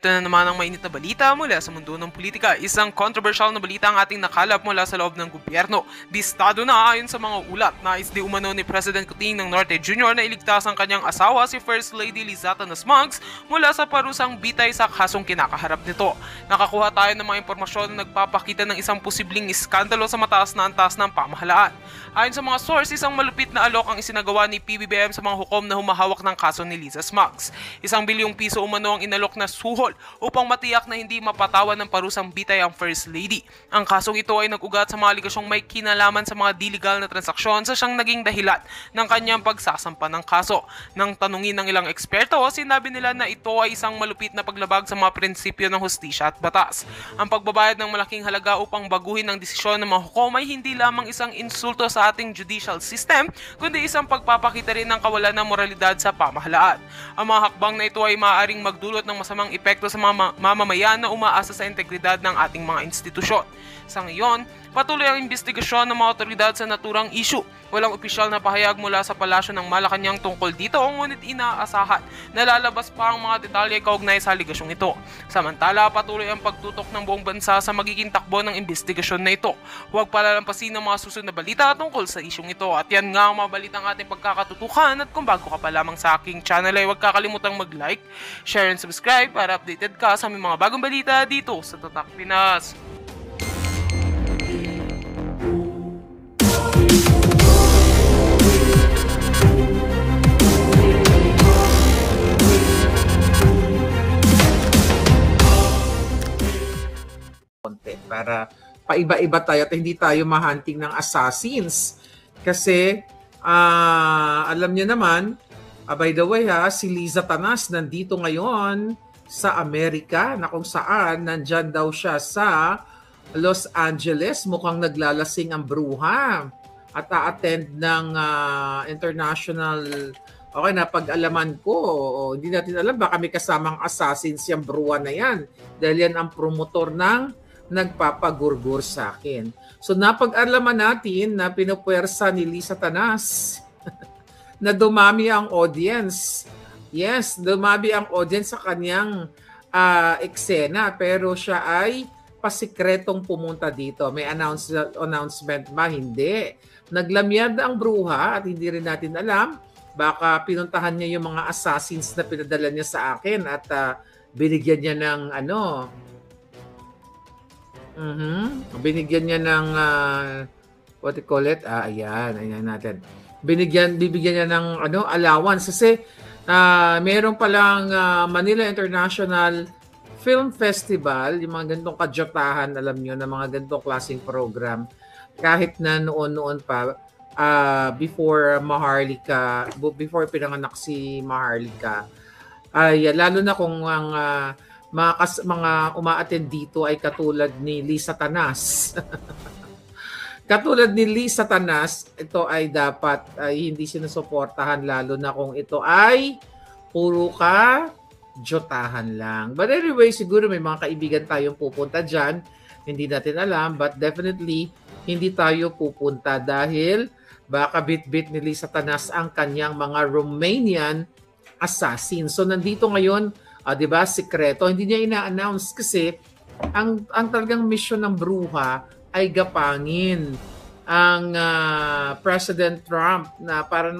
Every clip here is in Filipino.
Ito na naman ang mainit na balita mula sa mundo ng politika. Isang controversial na balita ang ating nakalap mula sa loob ng gobyerno. Bistado na ayon sa mga ulat na isdi umano ni President Kuting ng Norte Jr. na iligtas ang kanyang asawa si First Lady Lizata Nasmugs mula sa parusang bitay sa kasong kinakaharap nito. Nakakuha tayo ng mga impormasyon na nagpapakita ng isang posibleng iskandalo sa mataas na antas ng pamahalaan. Ayon sa mga source, isang malupit na alok ang isinagawa ni PBBM sa mga hukom na humahawak ng kaso ni Liza Smugs. ₱1 bilyong umano ang inalok na suhol upang matiyak na hindi mapatawan ng parusang bitay ang First Lady. Ang kasong ito ay nag-ugat sa mga aligasyong may kinalaman sa mga di-legal na transaksyon sa siyang naging dahilan ng kanyang pagsasampa ng kaso. Nang tanungin ng ilang eksperto, sinabi nila na ito ay isang malupit na paglabag sa mga prinsipyo ng hustisya at batas. Ang pagbabayad ng malaking halaga upang baguhin ang desisyon ng mga hukom ay hindi lamang isang insulto sa ating judicial system, kundi isang pagpapakita rin ng kawalan ng moralidad sa pamahalaan. Ang mga hakbang na ito ay maaaring magdulot ng masamang epekto sa mga mamamayan na umaasa sa integridad ng ating mga institusyon. Sa ngayon, patuloy ang investigasyon ng mga otoridad sa naturang issue. Walang opisyal na pahayag mula sa palasyo ng Malacanang tungkol dito, ngunit inaasahan na lalabas pa ang mga detalye kaugnay sa aligasyong ito. Samantala, patuloy ang pagtutok ng buong bansa sa magiging takbo ng investigasyon na ito. Huwag palalampasin ang mga susunod na balita tungkol sa isyong ito. At yan nga ang mga balitang ating pagkakatutukan. At kung bago ka pa lamang sa aking channel ay huwag kakalimutang mag-like, share and subscribe para updated ka sa aming mga bagong balita dito sa Tatak Pinas. Para paiba-iba tayo at hindi tayo mahunting ng assassins. Kasi alam niyo naman, by the way si Liza Tanas nandito ngayon sa Amerika na kung saan nandyan daw siya sa Los Angeles. Mukhang naglalasing ang bruha at a-attend ng international. Okay na, pag-alaman ko, hindi natin alam, baka may kasamang assassins yung bruha na yan. Dahil yan ang promotor ng nagpapagurgur sa akin. So napag-alaman natin na pinupuwersa ni Liza Tanas na dumami ang audience. Yes, dumami ang audience sa kanyang eksena, pero siya ay pasikretong pumunta dito. May announcement ba? Hindi. Naglamyad ang bruha at hindi rin natin alam. Baka pinuntahan niya yung mga assassins na pinadala niya sa akin at binigyan niya ng binigyan niya ng what you call it? Ayan natin. Bibigyan niya ng allowance kasi meron palang Manila International Film Festival, yung mga ganitong kadyotahan, alam niyo, na mga ganitong klaseng program. Kahit na noon pa before Maharlika, before pinanganak si Maharlika, lalo na kung ang mga uma-attend dito ay katulad ni Liza Tanas. Katulad ni Liza Tanas, ito ay dapat hindi sinusuportahan, lalo na kung ito ay puro jotahan lang. But anyway, siguro may mga kaibigan tayong pupunta dyan. Hindi natin alam, but definitely hindi tayo pupunta dahil baka bit-bit ni Liza Tanas ang kanyang mga Romanian assassins. So nandito ngayon, 'di ba, sikreto, hindi niya ina-announce kasi ang talagang mission ng bruha ay gapangin ang President Trump na para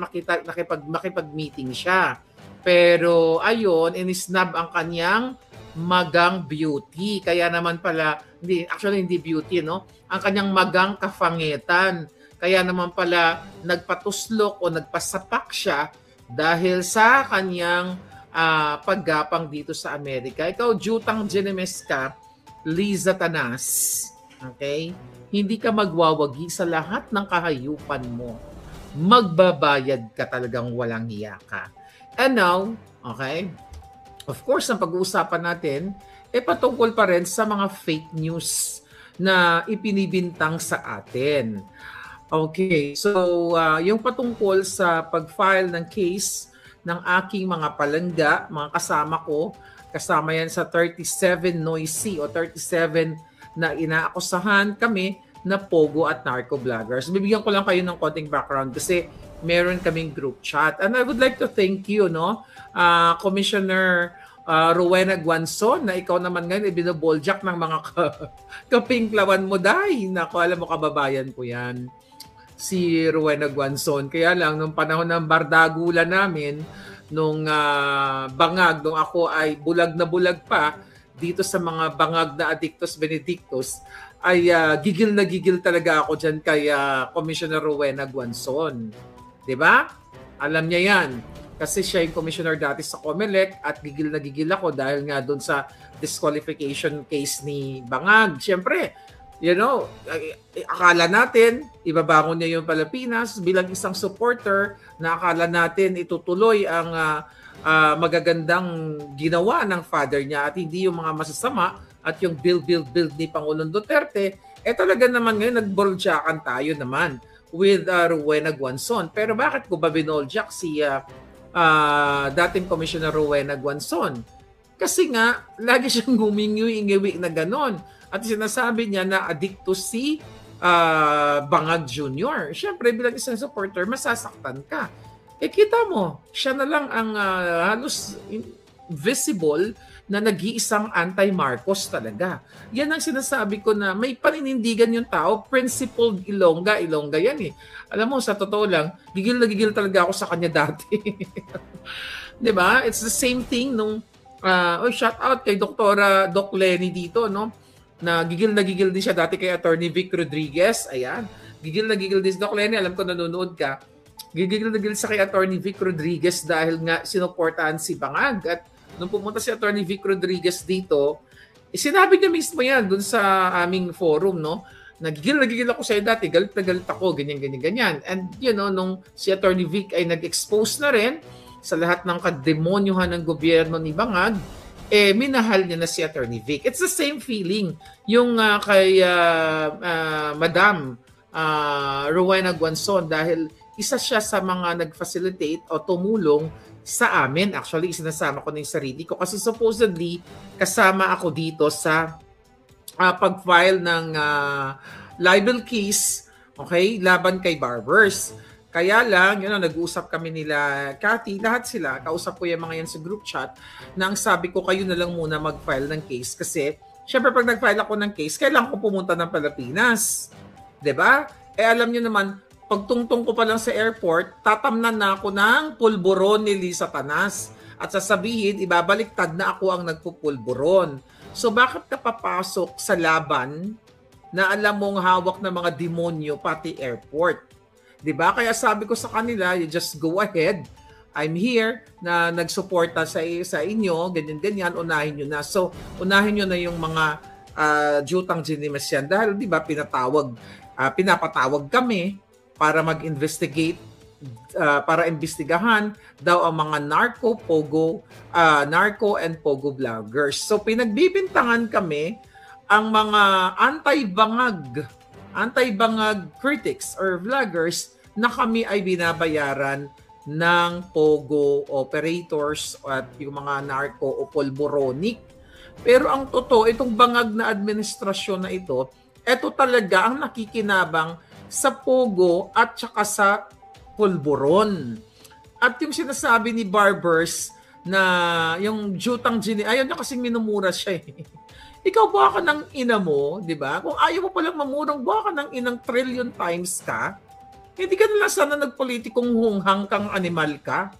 makipag-meeting siya. Pero ayun, inisnab ang kanyang magang beauty. Kaya naman pala, hindi beauty, no? Ang kanyang magang kafangitan. Kaya naman pala nagpatuslok o nagpasapak siya dahil sa kanyang paggapang dito sa Amerika. Ikaw, Jutang Genemes ka, Liza Tanas. Okay? Hindi ka magwawagi sa lahat ng kahayupan mo. Magbabayad ka, talagang walang hiya ka. And now, okay, of course, ang pag-uusapan natin, patungkol pa rin sa mga fake news na ipinibintang sa atin. Okay, so yung patungkol sa pag-file ng case ng aking mga palangga, mga kasama ko, kasama yan sa 37 noisy o 37 na inaakusahan kami na pogo at narco vloggers. Bibigyan ko lang kayo ng konting background kasi meron kaming group chat. And I would like to thank you, Commissioner Rowena Guanzon, na ikaw naman ngayon ibinoboljak ng mga kapingklawan mo dahil. Naku, alam mo, kababayan ko yan, si Rowena Guanzon. Kaya lang, nung panahon ng bardagulan namin, nung bangag, nung ako ay bulag na bulag pa, dito sa mga bangag na Adictus Benedictus, ay gigil na gigil talaga ako dyan kay Commissioner Rowena Guanzon. Diba? Alam niya yan. Kasi siya yung commissioner dati sa COMELEC at gigil na gigil ako dahil nga doon sa disqualification case ni Bangag. Siyempre, you know, akala natin, ibabangon niya yung Pilipinas bilang isang supporter na akala natin itutuloy ang magagandang ginawa ng father niya at hindi yung mga masasama at yung build ni Pangulong Duterte. Talaga naman ngayon nagboldyakan tayo naman with Rowena Guanzon. Pero bakit ko ba binoldyak si dating Commissioner Rowena Guanzon? Kasi nga, lagi siyang humingi-ingiwi na ganon. At sinasabi niya na addicto si Bangag Jr. Siyempre, bilang isang supporter, masasaktan ka. Kita mo, siya na lang ang halos visible na nag-iisang anti-Marcos talaga. Yan ang sinasabi ko na may paninindigan yung tao, principled Ilongga yan eh. Alam mo, sa totoo lang, gigil na gigil talaga ako sa kanya dati. Diba? It's the same thing nung, shout out kay Doc Lenny dito, no? Na gigil din siya dati kay Attorney Vic Rodriguez. Ayan. Gigil na gigil din si Doc Lenny. Alam ko nanonood ka. Gigil na gigil sa kay Attorney Vic Rodriguez dahil nga sinuportahan si Bangag. At nung pumunta si Attorney Vic Rodriguez dito, sinabi niya mismo yan dun sa aming forum, no? Nagigil ako sa'yo dati, galit na galit ako, ganyan. And you know, nung si Attorney Vic ay nag-expose na rin sa lahat ng kademonyuhan ng gobyerno ni Bangag, minahal niya na si Attorney Vic. It's the same feeling yung kay Madam Rowena Guanzon dahil isa siya sa mga nag-facilitate o tumulong sa amin. Actually, sinasama ko na yung sarili ko kasi supposedly kasama ako dito sa pag-file ng libel case, okay, laban kay Barbers. Kaya lang, nag-uusap kami nila, Cathy, lahat sila, kausap ko yung mga yan sa group chat, na ang sabi ko, kayo na lang muna mag-file ng case kasi, syempre pag nag-file ako ng case, kailangan ko pumunta ng Pilipinas. 'Di ba? Alam niyo naman, pagtungtong ko pa lang sa airport, tatamnan na ako ng pulburon ni Lisa Tanas. At sasabihin, ibabaliktad na ako ang nagpupulburon. So bakit ka papasok sa laban na alam mong hawak ng mga demonyo pati airport? 'Di ba? Kaya sabi ko sa kanila, you just go ahead. I'm here na nagsuporta sa inyo, ganyan, unahin nyo na. So, unahin nyo na yung mga jutang ginimas yan. Dahil, 'di ba, pinapatawag kami para mag-investigate, para imbestigahan daw ang mga narco and pogo vloggers. So pinagbibintangan kami ang mga anti-bangag critics or vloggers na kami ay binabayaran ng pogo operators at yung mga narco o polboronic. Pero ang totoo, itong bangag na administrasyon na ito talaga ang nakikinabang sa pogo at saka sa pulburon. At yung sinasabi ni Barbers na yung jutang ayaw niya kasing minumura siya eh. Ikaw buha ka ng ina mo, di ba? Kung ayaw mo palang mamurang, buha ka ng inang trillion times ka. Hindi ka nila sana nagpolitikong hunghang kang animal ka.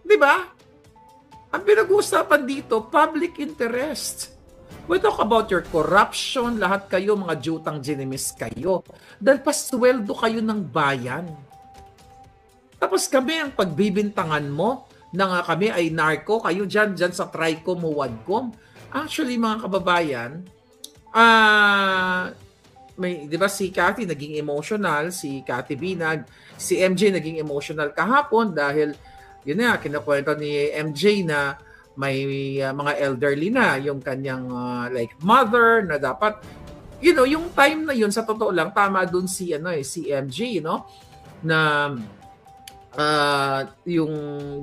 Di ba? Ang pinag-uusapan dito, public interest. We talk about your corruption, lahat kayo, mga jutang ginimis kayo. Dahil pasweldo kayo ng bayan. Tapos kami ang pagbibintangan mo na nga kami ay narco, kayo dyan sa Tricom o Wadcom. Actually, mga kababayan, di ba si Cathy naging emotional, si Cathy Binag, si MJ naging emotional kahapon dahil, yun na, kinakwento ni MJ na may mga elderly na yung kanyang like mother na dapat yung time na yun sa totoo lang tama dun si MJ na yung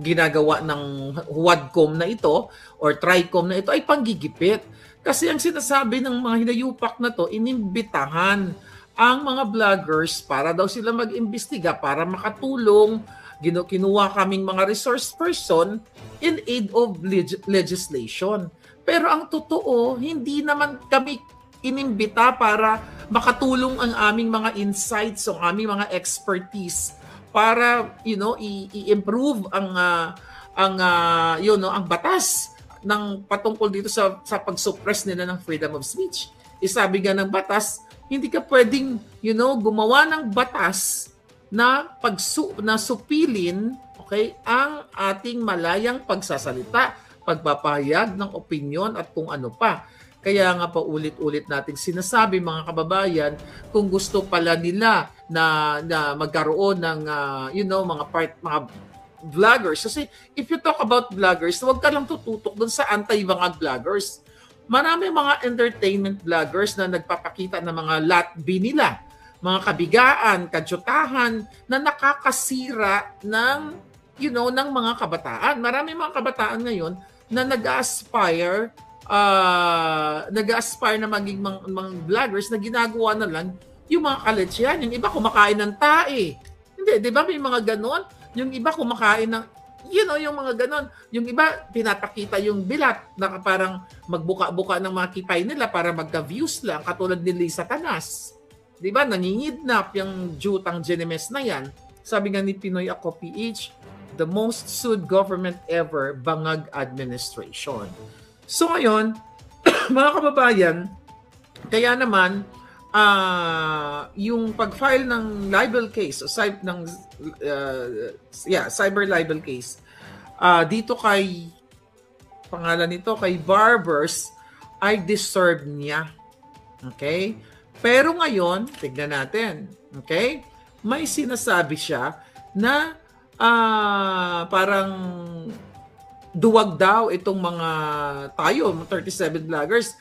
ginagawa ng Wadcom na ito or Tricom na ito ay panggigipit kasi ang sinasabi ng mga hinayupak na to inimbitahan ang mga vloggers para daw sila mag-imbestiga para makatulong kinuha kaming mga resource person in aid of legislation. Pero ang totoo, hindi naman kami inimbita para makatulong ang aming mga insights, ang aming mga expertise para i-improve ang batas ng patungkol dito sa pag-suppress nila ng freedom of speech. Sabi nga ng batas, hindi ka pwedeng gumawa ng batas na supilin, okay, ang ating malayang pagsasalita, pagpapahayag ng opinyon at kung ano pa. Kaya nga pa ulit-ulit nating sinasabi, mga kababayan, kung gusto pala nila na magkaroon ng mga vloggers. Kasi if you talk about vloggers, huwag ka lang tututok dun sa anti-mga vloggers. Marami mga entertainment vloggers na nagpapakita ng mga latbi nila, mga kabigaan, kadyutahan na nakakasira ng mga kabataan. Marami mga kabataan ngayon na nag-aspire na maging mga vloggers na ginagawa na lang yung mga kaletsyan. Yung iba kumakain ng tae. Hindi, di ba may mga ganon? Yung iba kumakain ng yung mga ganon. Yung iba, pinapakita yung bilat na parang magbuka-buka ng mga kipay nila para magka-views lang, katulad ni Lisa Tanas. Di ba? Nangingidnap yung Jutang Genemes na yan. Sabi nga ni Pinoy Ako PH, the most sued government ever, Bangag Administration. So ngayon, mga kababayan, kaya naman, yung pag-file ng libel case o cyber libel case dito kay pangalan nito kay Barbers ay deserve niya. Okay? Pero ngayon, tignan natin. Okay? May sinasabi siya na parang duwag daw itong mga 37 vloggers,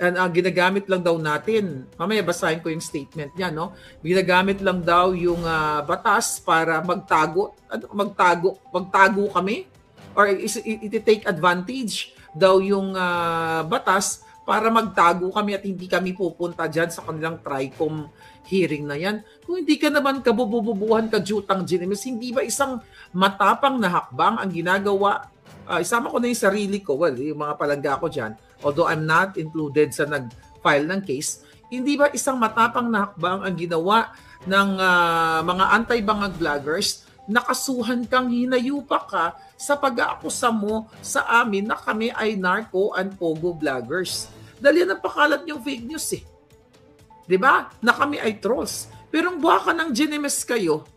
and ginagamit lang daw natin. Mamaya basahin ko yung statement niya, no? Ginagamit lang daw yung batas para magtago kami or i-take advantage daw yung batas para magtago kami at hindi kami pupunta dyan sa kanilang TRICOM hearing na yan. Kung hindi ka naman kabubububuhan ka Jutang Genemes, hindi ba isang matapang na hakbang ang ginagawa? Isama ko na yung sarili ko, yung mga palangga ko dyan, although I'm not included sa nag-file ng case, hindi ba isang matapang na hakbang ang ginawa ng mga anti-bangag vloggers? Nakasuhan kang hinayupa ka sa pag-aakusa mo sa amin na kami ay narco and pogo vloggers. Dahil yan ang pakalat niyong fake news eh. Diba? Na kami ay trolls. Pero ang buwaka ng Genemes kayo,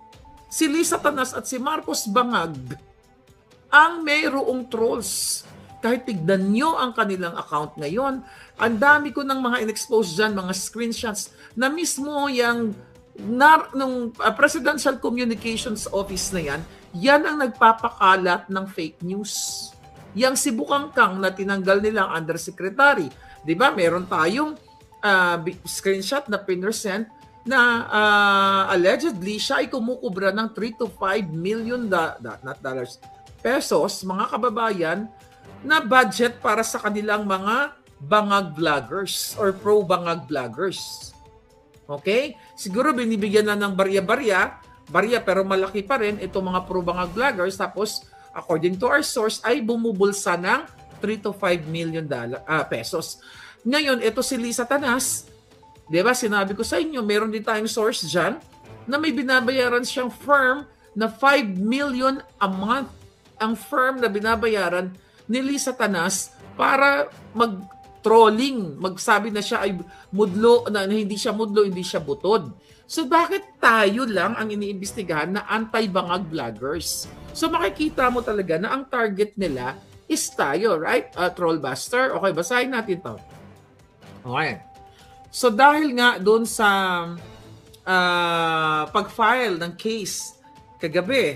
si Lisa Tanas at si Marcos Bangag ang mayroong trolls. Kahit tignan nyo ang kanilang account ngayon, ang dami ko ng mga in-expose dyan, mga screenshots, na mismo yung nung Presidential Communications Office na yan ang nagpapakalat ng fake news. Yang si Bukangkang na tinanggal nilang undersecretary. Diba? Meron tayong screenshot na pinersent na allegedly siya ay kumukubra ng 3 to 5 million pesos, mga kababayan, na budget para sa kanilang mga bangag vloggers or pro-bangag vloggers. Okay? Siguro binibigyan na ng barya pero malaki pa rin itong mga pro-bangag vloggers, tapos according to our source ay bumubulsa ng 3 to 5 million pesos. Ngayon, ito si Lisa Tanas, di ba, sinabi ko sa inyo, meron din tayong source dyan na may binabayaran siyang firm na 5 million a month. Ang firm na binabayaran ni Lisa Tanas para mag-trolling, magsabi na siya ay mudlo, na hindi siya mudlo, hindi siya butod. So bakit tayo lang ang iniimbestigahan na anti-bangag vloggers? So makikita mo talaga na ang target nila is tayo, right? Trollbuster. Okay, basahin natin to. Okay. So dahil nga doon sa pag-file ng case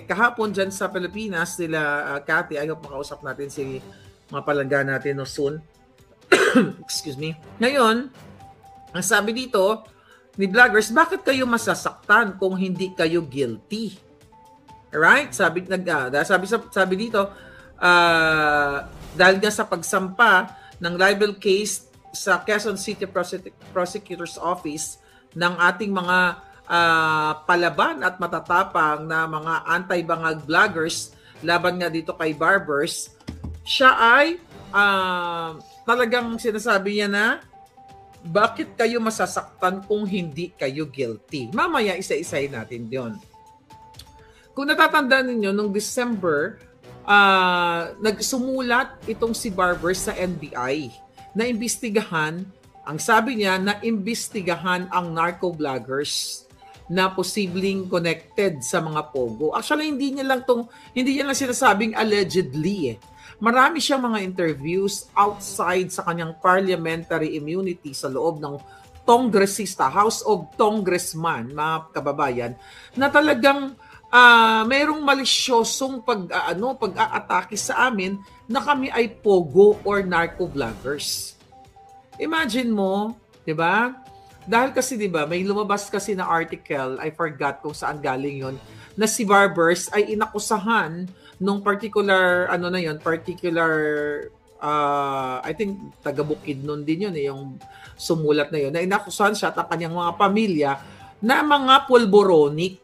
kahapon dyan sa Pilipinas, nila Cathy, I hope makausap natin si mga palangga natin soon. Excuse me. Ngayon, ang sabi dito ni vloggers, bakit kayo masasaktan kung hindi kayo guilty? Alright? Sabi dito, dahil nga sa pagsampa ng libel case sa Quezon City Prosecutor's Office ng ating mga palaban at matatapang na mga anti-bangag vloggers laban nga dito kay Barbers, siya ay talagang sinasabi niya na bakit kayo masasaktan kung hindi kayo guilty? Mamaya isa-isahin natin yon. Kung natatandaan ninyo, nung December, nagsumulat itong si Barbers sa NBI na imbestigahan, ang sabi niya, na imbestigahan ang narco-vloggers na posibleng connected sa mga pogo. Actually, hindi niya lang sinasabing allegedly. Marami siyang mga interviews outside sa kanyang parliamentary immunity sa loob ng Congressista, House of Congressman, mga kababayan, na talagang mayroong malisyosong pag-aatake sa amin na kami ay pogo or narco vloggers. Imagine mo, 'di ba? Dahil kasi 'di ba, may lumabas kasi na article, I forgot kung saan galing 'yon, na si Barbers ay inakusahan nung particular I think taga Bukidnon din 'yon, yung sumulat na 'yon, na inakusahan siya at ang kanyang mga pamilya na mga pulboronic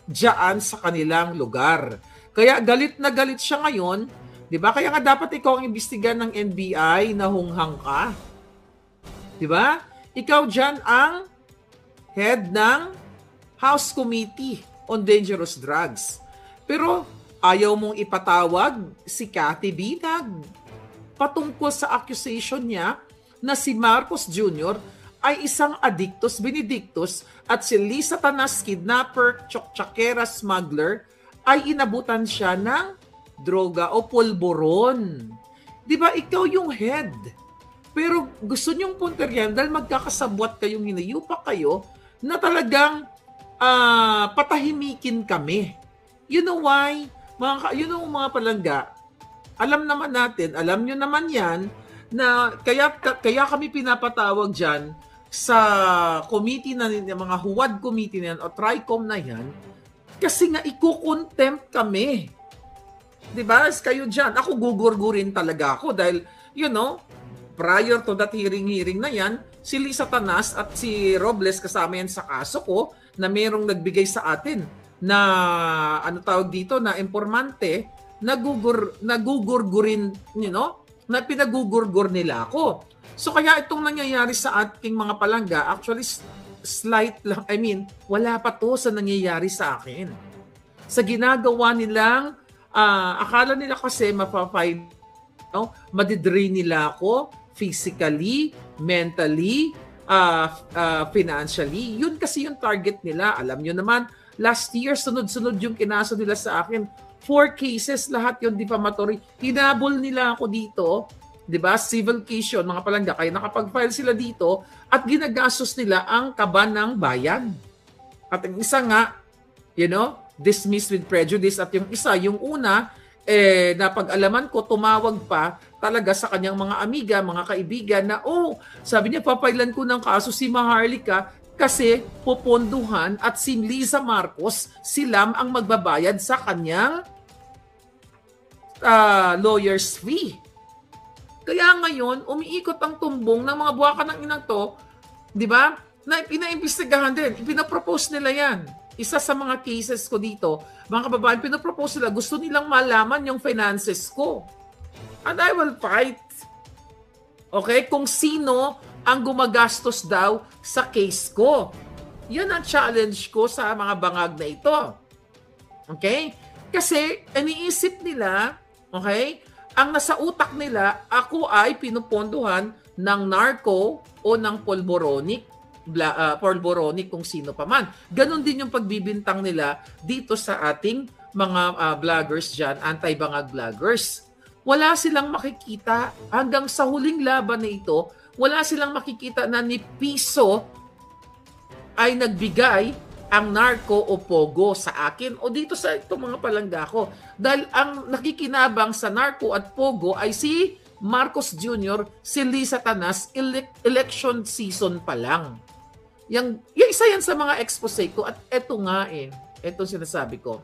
diyan sa kanilang lugar. Kaya galit na galit siya ngayon, 'di ba? Kaya nga dapat ikaw ang imbestigahan ng NBI, na hunghang ka. 'Di ba? Ikaw diyan ang head ng House Committee on Dangerous Drugs. Pero ayaw mong ipatawag si Cathy Binag patungkol sa accusation niya na si Marcos Jr. ay isang addictus benedictus at si Lisa Tanas, kidnapper, tsakera smuggler, ay inabutan siya ng droga o pulburon. Di ba? Ikaw yung head. Pero gusto niyong punterihan dahil magkakasabwat kayong hinayupa kayo na talagang patahimikin kami. You know why? Mga palangga, alam naman natin, alam nyo naman yan, na kaya kami pinapatawag dyan sa committee na mga huwad committee na yan o TRICOM na yan, kasi nga iko-contempt kami. Diba? Kayo dyan, ako gugurgurin talaga ako dahil, prior to that hearing na yan, si Lisa Tanas at si Robles kasama yan sa kaso ko na mayroong nagbigay sa atin na na informante, nagugurgurin, na pinagugurgur nila ako. So kaya itong nangyayari sa ating mga palangga, actually slight lang, wala pa to sa nangyayari sa akin. Sa ginagawa nilang, akala nila kasi madidrain nila ako physically, mentally, financially. Yun kasi yung target nila. Alam nyo naman, last year, sunod-sunod yung kinaso nila sa akin. 4 cases, lahat yung defamatory. Hinabol nila ako dito, di ba? Civil case yun, mga palangga. Kaya nakapag-file sila dito at ginagastos nila ang kaban ng bayan. At ang isa nga, dismissed with prejudice. At yung isa, yung una, napag-alaman ko, tumawag pa talaga sa kanyang mga amiga, mga kaibigan na, sabi niya, papailan ko ng kaso si Maharlika kasi puponduhan at si Liza Marcos, silam ang magbabayad sa kanyang lawyer's fee. Kaya ngayon, umiikot ang tumbong ng mga buwaka ng inang to, di ba? Na pinaimbestigahan din. Pinapropose nila yan. Isa sa mga cases ko dito, mga kababayan, pinapropose nila, gusto nilang malaman yung finances ko. And I will fight. Okay? Kung sino ang gumagastos daw sa case ko. Yan ang challenge ko sa mga bangag na ito. Okay? Kasi, iniisip nila, okay, ang nasa utak nila, ako ay pinupondohan ng narco o ng pulboronic kung sino pa man. Ganon din yung pagbibintang nila dito sa ating mga vloggers dyan, anti-bangag vloggers. Wala silang makikita hanggang sa huling laban na ito, wala silang makikita na ni piso ay nagbigay ang narco o pogo sa akin o dito sa itong mga palangga ko. Dahil ang nakikinabang sa narco at pogo ay si Marcos Jr., si Lisa Tanas, election season pa lang. Yung isa yan sa mga expose ko at eto nga eto sinasabi ko.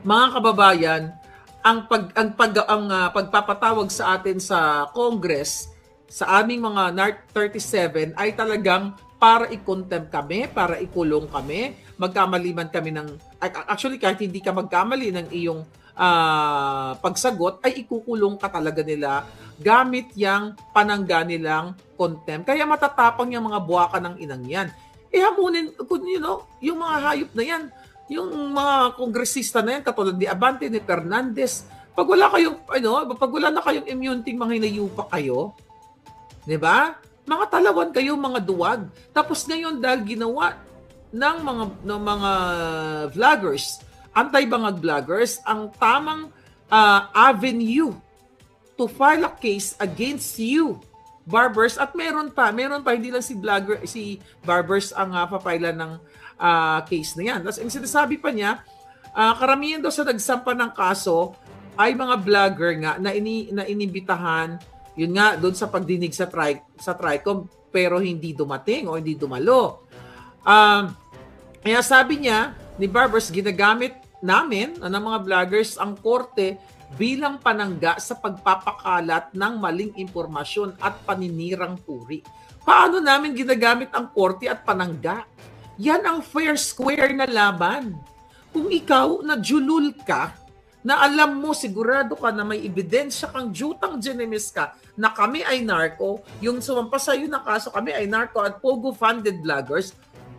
Mga kababayan, ang pagpapatawag sa atin sa Congress sa aming mga NARC 37 ay talagang para i-contempt kami, para ikulong kami, magkamali man kami ng, actually kahit hindi ka magkamali ng iyong pagsagot, ay ikukulong ka talaga nila gamit yang panangga nilang contempt. Kaya matatapang yung mga buwaka ng inang yan. Hamunin, yung mga hayop na yan, yung mga kongresista na yan, katulad ni Abante, ni Fernandez, pag wala na kayong immunity, mga hinayupa kayo, di ba? Mga talawan kayo, mga duwag. Tapos ngayon, dahil ginawa ng mga vloggers, anti-bangag vloggers, ang tamang avenue to file a case against you, Barbers, at meron pa, hindi lang si Barbers ang papailan ng case na yan. Tapos ang sinasabi pa niya, karamihan daw sa nagsampa ng kaso ay mga vlogger nga na inimbitahan, yun nga, doon sa pagdinig sa TRICOM, pero hindi dumating o hindi dumalo. Kaya sabi niya, ni Barbers, ginagamit namin ng mga vloggers ang korte bilang panangga sa pagpapakalat ng maling impormasyon at paninirang puri. Paano namin ginagamit ang korte at panangga? Yan ang fair square na laban. Kung ikaw na julul ka, na alam mo, sigurado ka na may ebidensya kang jutang genemis ka na kami ay narco, yung sumampas sa'yo na kaso kami ay narco at Pogo-funded vloggers,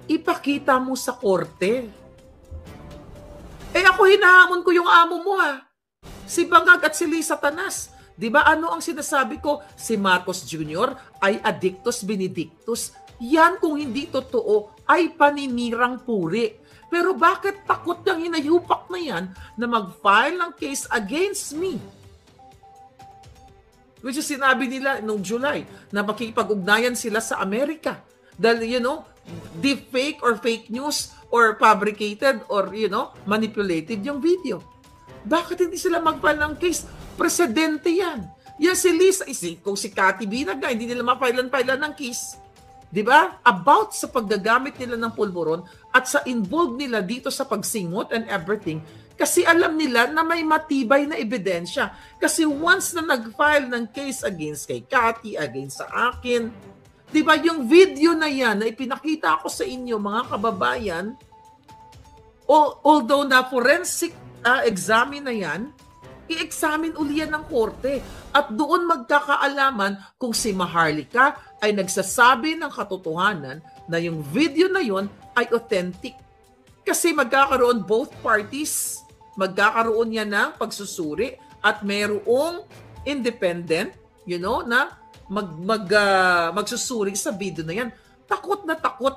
ipakita mo sa korte. Ako hinahamon ko yung amo mo si Bangag at si Lisa Tanas. Di ba ano ang sinasabi ko? Si Marcos Jr. ay addictus benedictus. Yan kung hindi totoo ay paninirang puri. Pero bakit takot niyang hinayupak na yan na mag-file ng case against me? Which is sinabi nila noong July na makikipag-ugnayan sila sa Amerika. Dahil, deepfake or fake news or fabricated or, manipulated yung video. Bakit hindi sila mag-file ng case? Presidente yan. Yan si Lisa, kung si Cathy Binag na, hindi nila ma-file-an ng case. Diba? About sa paggagamit nila ng pulburon at sa involved nila dito sa pagsingot and everything kasi alam nila na may matibay na ebidensya. Kasi once na nag-file ng case against kay Cathy, against sa akin, diba yung video na yan na ipinakita ko sa inyo mga kababayan, although na forensic examine na yan, i-examine uli yan ng korte at doon magkakaalaman kung si Maharlika ay nagsasabi ng katotohanan na yung video na yon ay authentic. Kasi magkakaroon both parties, magkakaroon yan ng pagsusuri at mayroong independent, na magsusuri sa video na yan. Takot na takot.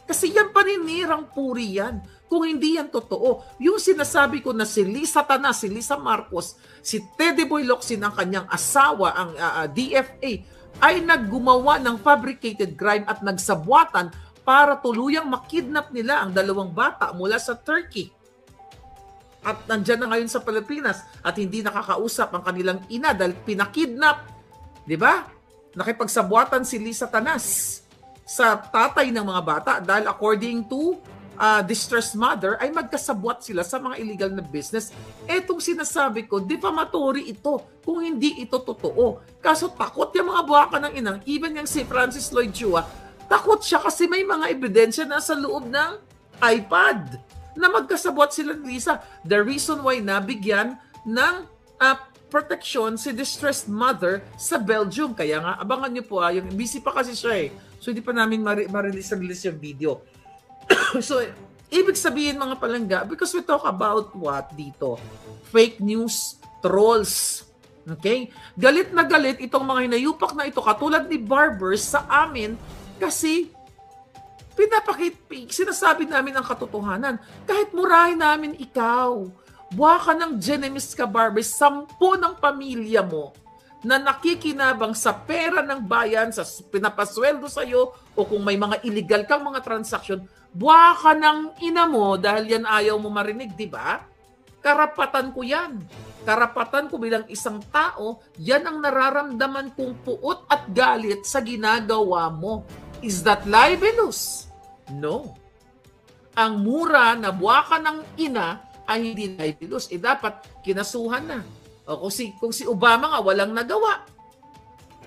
Kasi yan paninirang puri yan. Kung hindi yan totoo, yung sinasabi ko na si Lisa Tanas, si Lisa Marcos, si Teddy Boy Locsin, ang kanyang asawa, ang DFA, ay naggumawa ng fabricated crime at nagsabwatan para tuluyang makidnap nila ang 2 bata mula sa Turkey. At nandyan na ngayon sa Pilipinas at hindi nakakausap ang kanilang ina dahil pinakidnap. Diba? Nakipagsabwatan si Lisa Tanas sa tatay ng mga bata dahil according to distressed mother ay magkasabwat sila sa mga illegal na business. Etong sinasabi ko, defamatory ito kung hindi ito totoo. Kaso takot yung mga buwaka ng inang, even yung si Francis Lloyd Chua, takot siya kasi may mga ebidensya na sa loob ng iPad na magkasabwat sila ni Lisa. The reason why nabigyan ng protection si distressed mother sa Belgium. Kaya nga, abangan nyo po, yung busy pa kasi siya So hindi pa namin ma-release yung video. So, ibig sabihin mga palangga, because we talk about what dito? Fake news, trolls. Okay? Galit na galit itong mga hinayupak na ito, katulad ni Barbers sa amin, kasi sinasabi namin ang katotohanan. Kahit murahin namin ikaw, buha ka ng genemis ka, Barbers, 10 ng pamilya mo na nakikinabang sa pera ng bayan, sa pinapasweldo sa'yo, o kung may mga illegal kang mga transaction, buha ka ng ina mo dahil yan ayaw mo marinig, di ba? Karapatan ko yan. Karapatan ko bilang isang tao, yan ang nararamdaman kong puot at galit sa ginagawa mo. Is that libelous? No. Ang mura na buha ka ng ina ay hindi libelous. Dapat kinasuhan na. O kung si Obama nga walang nagawa.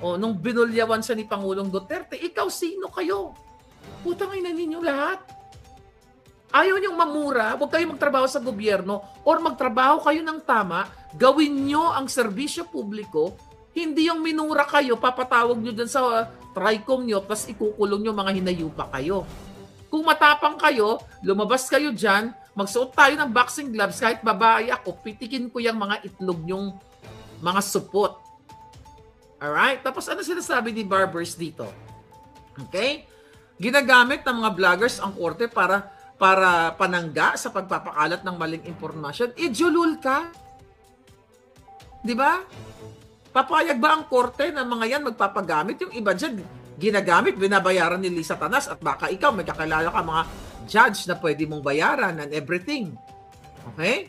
O nung binulyawan siya ni Pangulong Duterte, ikaw sino kayo? Putang ina ninyo lahat. Ayaw niyong mamura, huwag kayong magtrabaho sa gobyerno or magtrabaho kayo ng tama, gawin niyo ang serbisyo publiko, hindi yung minura kayo, papatawag niyo dun sa TRICOM niyo, plus ikukulong niyo mga hinayupa kayo. Kung matapang kayo, lumabas kayo dyan, magsuot tayo ng boxing gloves, kahit babae ako, pitikin ko yung mga itlog nyong mga supot. Alright? Tapos ano sinasabi ni Barbers dito? Okay? Ginagamit ng mga vloggers ang korte para panangga sa pagpapakalat ng maling impormasyon. Julul ka. Di ba? Papayag ba ang korte ng mga yan magpapagamit? Yung iba dyan, ginagamit, binabayaran ni Lisa Tanas at baka ikaw, may kakilala ka mga judge na pwede mong bayaran and everything. Okay?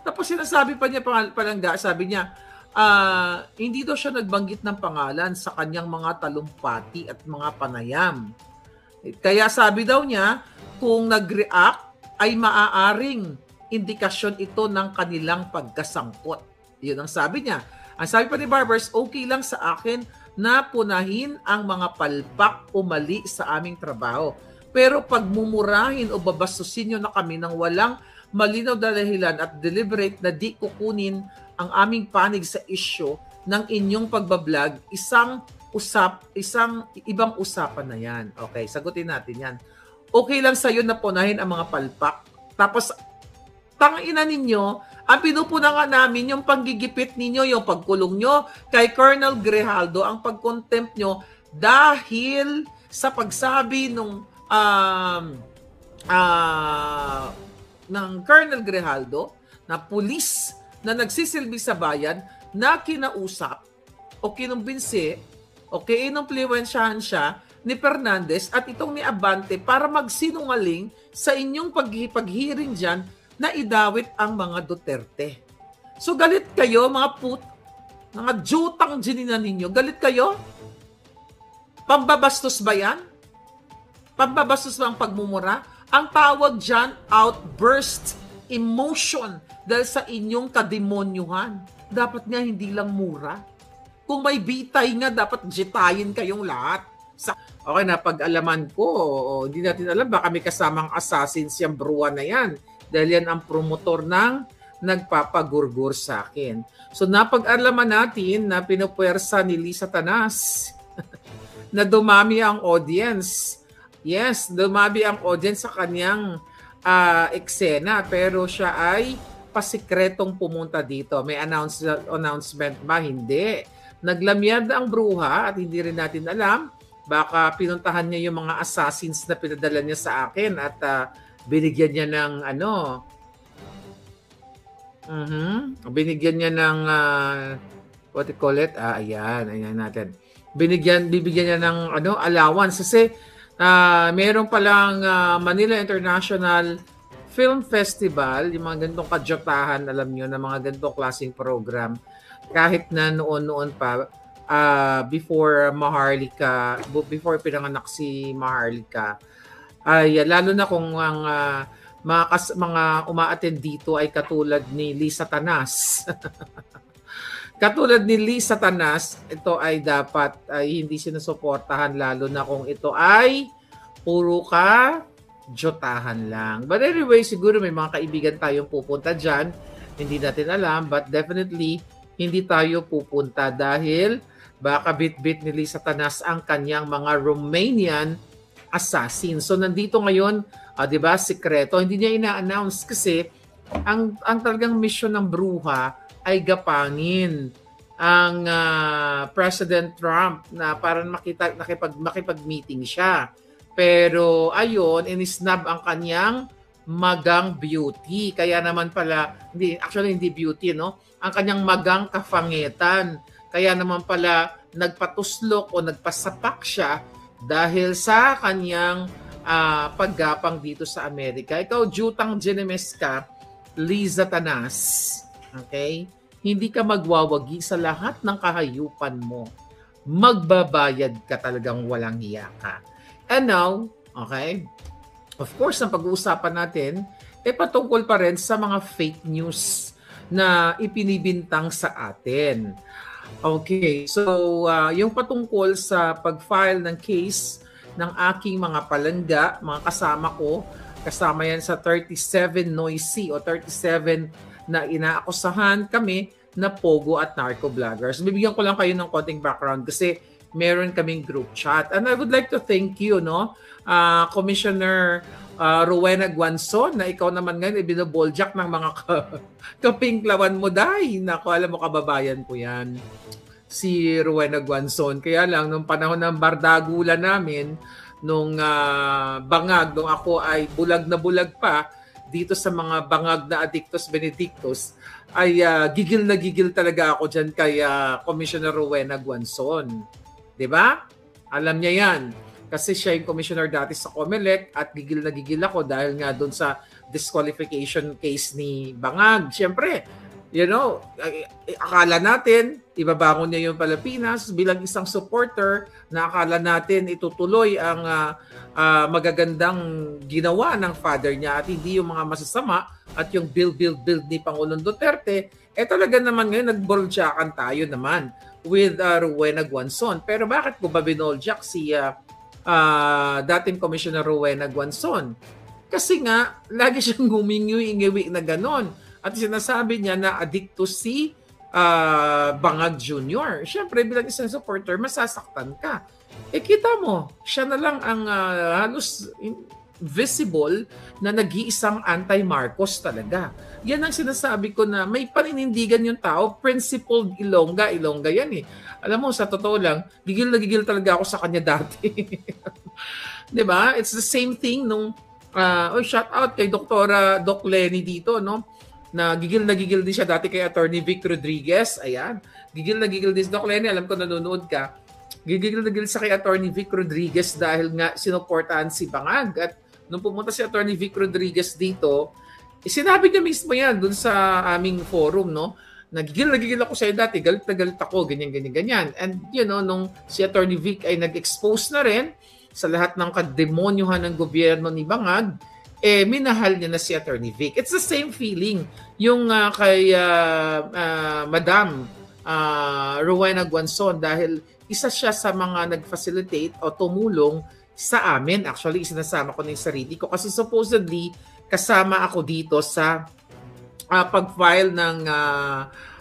Tapos sinasabi pa niya panangga, sabi niya, hindi daw siya nagbanggit ng pangalan sa kanyang mga talumpati at mga panayam. Kaya sabi daw niya, kung nag-react ay maaaring indikasyon ito ng kanilang pagkasangkot. Yun ang sabi niya. Ang sabi pa ni Barbers, okay lang sa akin na punahin ang mga palpak o mali sa aming trabaho. Pero pagmumurahin o babastusin nyo na kami ng walang malinaw na dahilan at deliberate na di kukunin ang aming panig sa issue ng inyong pagbablog, isang ibang usapan na yan. Okay, sagutin natin yan. Okay lang sa'yo na punahin ang mga palpak. Tapos, tangina ninyo, ang pinupuna nga namin yung panggigipit ninyo, yung pagkulong nyo kay Colonel Grijaldo, ang pagcontempt nyo dahil sa pagsabi ng Colonel Grijaldo na pulis na nagsisilbi sa bayan na kinausap o kinumbinsi o kinumpluwensyahan siya ni Fernandez at itong ni Abante para magsinungaling sa inyong paghiring dyan na idawit ang mga Duterte. So galit kayo mga jutang ginina ninyo, galit kayo? Pambabastos ba yan? Pambabastos ba ang pagmumura? Ang tawag dyan, outburst emotion dahil sa inyong kademonyuhan. Dapat nga hindi lang mura. Kung may bitay nga, dapat jitayin kayong lahat. Okay na, pag-alaman ko, hindi natin alam, baka may kasamang assassins yung bruwa na yan. Dahil yan ang promotor ng nagpapagurgur sa akin. So napag-alaman natin na pinupwersa ni Lisa Tanas na dumami ang audience. Yes, dumami ang audience sa kanyang eksena, pero siya ay pasikretong pumunta dito. May announcement ba? Hindi. Naglamyad ang bruha at hindi rin natin alam. Baka pinuntahan niya yung mga assassins na pinadala niya sa akin at binigyan niya ng binigyan niya ng what you call it? Ayan natin. Bibigyan niya ng allowance kasi meron palang Manila International Film Festival, yung mga ganitong kadyotahan, alam niyo, na mga ganitong klaseng program. Kahit na noon pa, before Maharlika, before pinanganak si Maharlika, ay lalo na kung ang mga uma-attend dito ay katulad ni Lisa Tanas. Katulad ni Lisa Tanas, ito ay dapat hindi sinusuportahan, lalo na kung ito ay puro ka jotahan lang. But anyway, siguro may mga kaibigan tayong pupunta dyan. Hindi natin alam, but definitely hindi tayo pupunta dahil baka bit-bit ni Lisa Tanas ang kanyang mga Romanian assassin. So nandito ngayon, 'di ba, sikreto. Hindi niya ina-announce kasi ang talagang mission ng bruha ay gapangin ang President Trump na parang makipag-meeting siya. Pero ayun, inisnab ang kanyang magang beauty. Kaya naman pala, hindi beauty, no? Ang kanyang magang kafangitan. Kaya naman pala nagpatuslok o nagpasapak siya dahil sa kanyang paggapang dito sa Amerika. Ikaw, jutang ginemes ka, Lisa Tanas. Okay? Hindi ka magwawagi sa lahat ng kahayupan mo. Magbabayad ka, talagang walang hiya ka. And now, okay, of course, ang pag-uusapan natin, patungkol pa rin sa mga fake news na ipinibintang sa atin. Okay, so yung patungkol sa pag-file ng case ng aking mga palangga, mga kasama ko. Kasama yan sa 37 noisy o 37 na inaakusahan kami na pogo at narco vloggers. Bibigyan ko lang kayo ng konting background kasi meron kaming group chat. And I would like to thank you, Commissioner Rowena Guanzon, na ikaw naman ngayon ibinoboljak ng mga kapinklawan mo dahil. Naku, alam mo, kababayan ko yan, si Rowena Guanzon. Kaya lang, nung panahon ng bardagulan namin, nung bangag, nung ako ay bulag na bulag pa, dito sa mga bangag na Addictus Benedictus, ay gigil na gigil talaga ako dyan kay Commissioner Rowena Guanzon. Diba? Alam niya yan. Kasi siya yung commissioner dati sa Comelec at gigil na gigil ako dahil nga doon sa disqualification case ni Bangag. Siyempre, akala natin, ibabangon niya yung Pilipinas bilang isang supporter na akala natin itutuloy ang magagandang ginawa ng father niya at hindi yung mga masasama at yung build ni Pangulong Duterte. Talaga naman ngayon nagboldyakan tayo naman with Rowena Guanzon. Pero bakit ko ba binoldyak si dating Commissioner Rowena Guanzon? Kasi nga, lagi siyang gumingiwi na ganon. At sinasabi niya na addicto si Bangag Jr. Siyempre, bilang isang supporter, masasaktan ka. Kita mo, siya na lang ang halos visible na nag-iisang anti-Marcos talaga. Yan ang sinasabi ko na may paninindigan yung tao, principled Ilongga yan eh. Alam mo, sa totoo lang, gigil na gigil talaga ako sa kanya dati. Diba? It's the same thing nung, shout out kay Doc Lenny dito, no? Na gigil din siya dati kay Attorney Vic Rodriguez. Ayan. Gigil din si Doc Lenny. Alam ko nanonood ka. Gigil sa kay Attorney Vic Rodriguez dahil nga sinuportahan si Bangag. At nung pumunta si Attorney Vic Rodriguez dito, sinabi niya mismo yan dun sa aming forum, no? Nagigil ako sa'yo dati. Galit na galit ako. Ganyan. And nung si Attorney Vic ay nag-expose na rin sa lahat ng kademonyuhan ng gobyerno ni Bangag, minahal niya na si Attorney Vic. It's the same feeling yung kay Madam Rowena Guanzon dahil isa siya sa mga nag-facilitate o tumulong sa amin. Actually, sinasama ko na yung sarili ko kasi supposedly kasama ako dito sa pag-file ng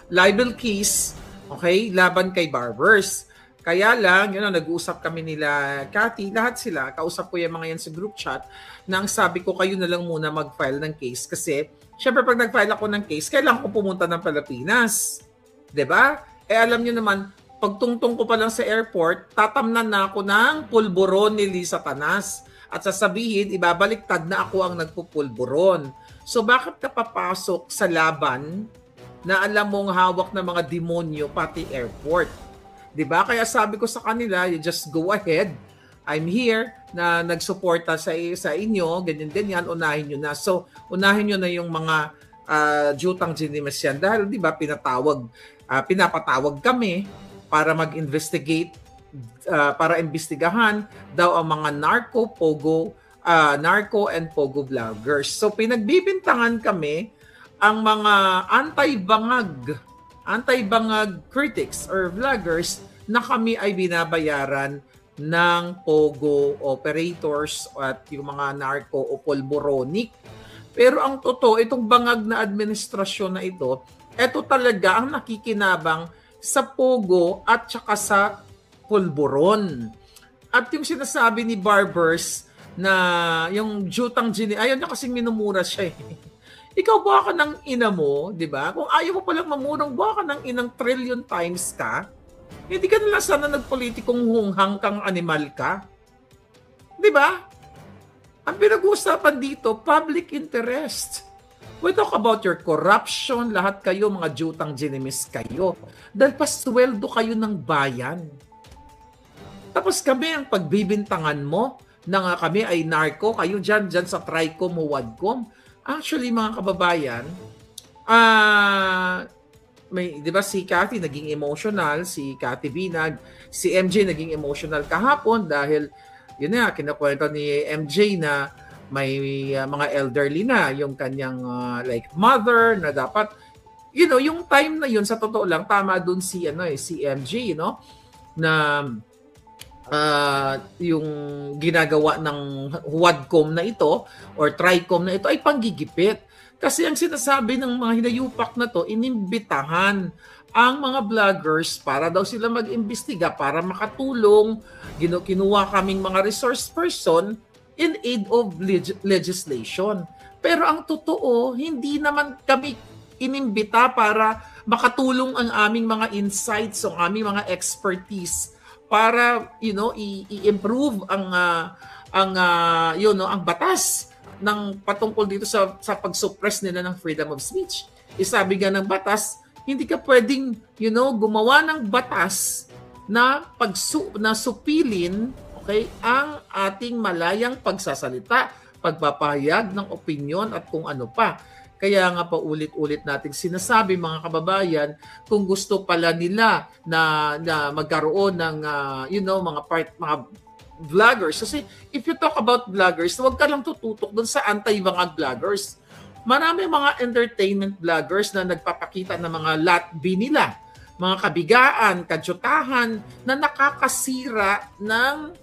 libel case, okay, laban kay Barbers. Kaya lang, nag-uusap kami nila, Cathy, lahat sila, kausap ko yung mga yan sa group chat, nang sabi ko kayo na lang muna mag-file ng case kasi, syempre pag nag-file ako ng case, kailangan ko pumunta ng Pilipinas. 'Di ba? Alam niyo naman, pagtungtong ko pa lang sa airport, tatamnan na ako ng pulburon ni Lisa Tanas. At sasabihin, ibabaliktad na ako ang nagpupulburon. So bakit ka papasok sa laban na alam mong hawak ng mga demonyo pati airport? Diba? Kaya sabi ko sa kanila, you just go ahead. I'm here na nagsuporta sa inyo, ganyan, unahin nyo na. So, unahin nyo na yung mga jutang ginimes yan. Dahil, di ba, pinapatawag kami para mag-investigate, para imbestigahan daw ang mga narco and pogo vloggers. So, pinagbibintangan kami ang mga anti-bangag critics or vloggers na kami ay binabayaran ng pogo operators at yung mga narco o polboronic. Pero ang totoo, itong bangag na administrasyon na ito talaga ang nakikinabang sa pogo at saka sa polboron. At yung sinasabi ni Barbers na yung jutang ayaw na kasing minumura siya eh. Ikaw buha ka ng ina mo, di ba? Kung ayaw mo palang mamurang, buha ka ng inang trillion times ka, hindi ka nila sana nagpolitikong hunghang kang animal ka. Di ba? Ang pinag-uusapan dito, public interest. We talk about your corruption, lahat kayo, mga jutang ginimis kayo. Dahil pasweldo kayo ng bayan. Tapos kami ang pagbibintangan mo na nga kami ay narco, kayo dyan sa Tricom o Wadcom. Actually, mga kababayan, di ba si Cathy naging emotional, si Cathy Binag, si MJ naging emotional kahapon dahil yun na, kinakwento ni MJ na may mga elderly na yung kanyang like mother na dapat, yung time na yun, sa totoo lang, tama dun si MJ, na yung ginagawa ng Huadcom na ito or Tricom na ito ay panggigipit. Kasi ang sinasabi ng mga hinayupak na to, inimbitahan ang mga vloggers para daw sila mag-imbestiga, para makatulong. Kinuha kaming mga resource person in aid of legislation. Pero ang totoo, hindi naman kami inimbita para makatulong ang aming mga insights o aming mga expertise para i-improve ang batas ng patungkol dito sa pag-suppress nila ng freedom of speech. Sabi nga ng batas, hindi ka pwedeng gumawa ng batas na supilin, okay, ang ating malayang pagsasalita, pagpapahayag ng opinyon at kung ano pa. Kaya nga pa ulit-ulit nating sinasabi, mga kababayan, kung gusto pala nila na magkaroon ng mga vloggers. Kasi if you talk about vloggers, huwag ka lang tututok dun sa anti-bangag vloggers. Marami mga entertainment vloggers na nagpapakita ng mga latbi nila, mga kabigaan, kadyutahan na nakakasira ng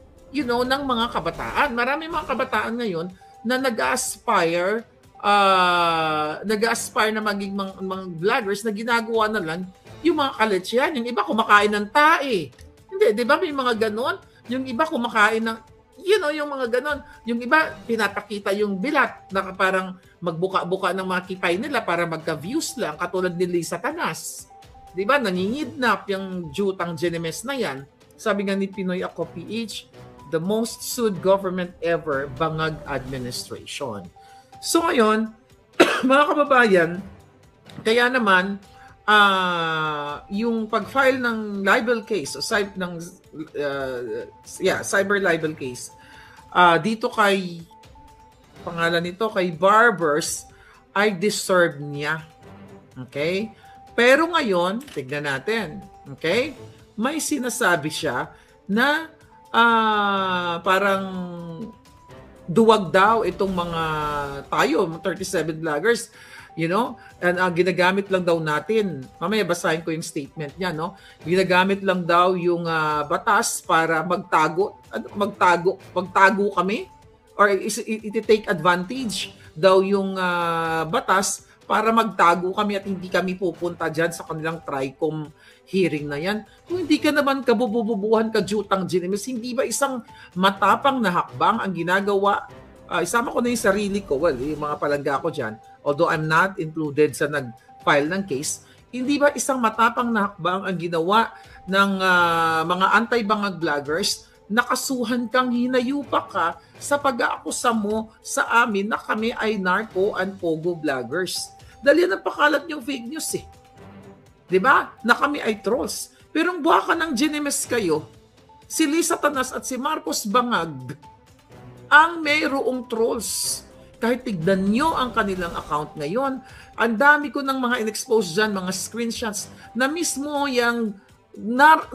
mga kabataan. Marami mga kabataan ngayon na nag-aspire na maging mga vloggers na ginagawa na lang yung mga kaletsyan. Yung iba kumakain ng tae. Hindi, di ba may mga ganon? Yung iba kumakain ng, yung mga ganon. Yung iba pinapakita yung bilat na parang magbuka-buka ng mga kipay nila para magka-views lang, katulad ni Lisa Tanas. Di ba? Nangingidnap yung Jutang Genemes na yan. Sabi nga ni Pinoy Ako PH, the most sued government ever, Bangag Administration. So ngayon, mga kababayan, kaya naman, yung pag-file ng libel case, o cyber libel case, dito kay, pangalan nito, kay Barbers, ay deserve niya. Okay? Pero ngayon, tignan natin. Okay? May sinasabi siya na parang duwag daw itong mga tayo, 37 vloggers, and ginagamit lang daw natin. Mamaya basahin ko yung statement niya, no? Ginagamit lang daw yung batas para magtago kami or i-take advantage daw yung batas para magtago kami at hindi kami pupunta dyan sa kanilang Tricom hearing na yan. Kung hindi ka naman kabububuhan ka Jutang Genemes, hindi ba isang matapang na hakbang ang ginagawa? Isama ko na yung sarili ko, yung mga palangga ko dyan, although I'm not included sa nag-file ng case, hindi ba isang matapang na hakbang ang ginawa ng mga anti-bangag vloggers? Nakasuhan kang hinayupa ka sa pag-aakusa mo sa amin na kami ay narco and pogo vloggers. Dahil yan ang pakalat niyong fake news eh. Diba? Na kami ay trolls. Pero ang buwaka ng Genemes kayo, si Lisa Tanas at si Marcos Bangag ang mayroong trolls. Kahit tignan nyo ang kanilang account ngayon, ang dami ko ng mga in-expose dyan, mga screenshots, na mismo yung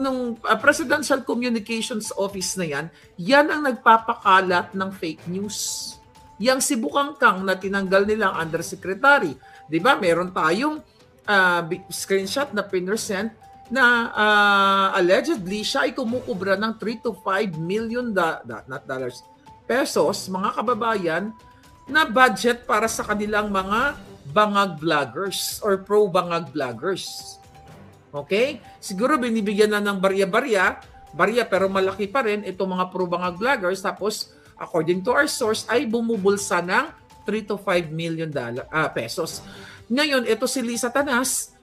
nung Presidential Communications Office na yan ang nagpapakalat ng fake news. Yang si Bukangkang na tinanggal nilang undersecretary. Diba? Meron tayong screenshot na pinresent na allegedly siya ay kumukubra ng 3 to 5 million pesos, mga kababayan, na budget para sa kanilang mga bangag vloggers or pro-bangag vloggers. Okay? Siguro binibigyan na ng barya pero malaki pa rin itong mga pro-bangag vloggers, tapos according to our source ay bumubulsa ng 3 to 5 million pesos. Ngayon, ito si Lisa Tanas,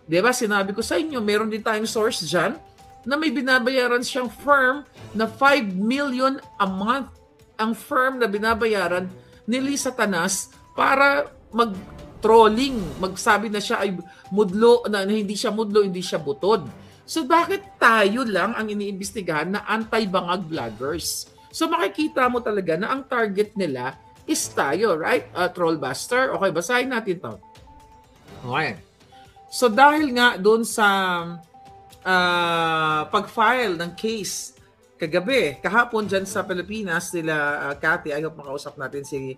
di ba, sinabi ko sa inyo, meron din tayong source dyan na may binabayaran siyang firm na 5 million a month. Ang firm na binabayaran ni Lisa Tanas para mag-trolling, magsabi na siya ay mudlo, na hindi siya mudlo, hindi siya butod. So bakit tayo lang ang iniimbestigahan na anti-bangag vloggers? So makikita mo talaga na ang target nila is tayo, right? Trollbuster. Okay, basahin natin to. Okay. So dahil nga doon sa pag-file ng case kahapon dyan sa Pilipinas, nila Cathy, I hope makausap natin si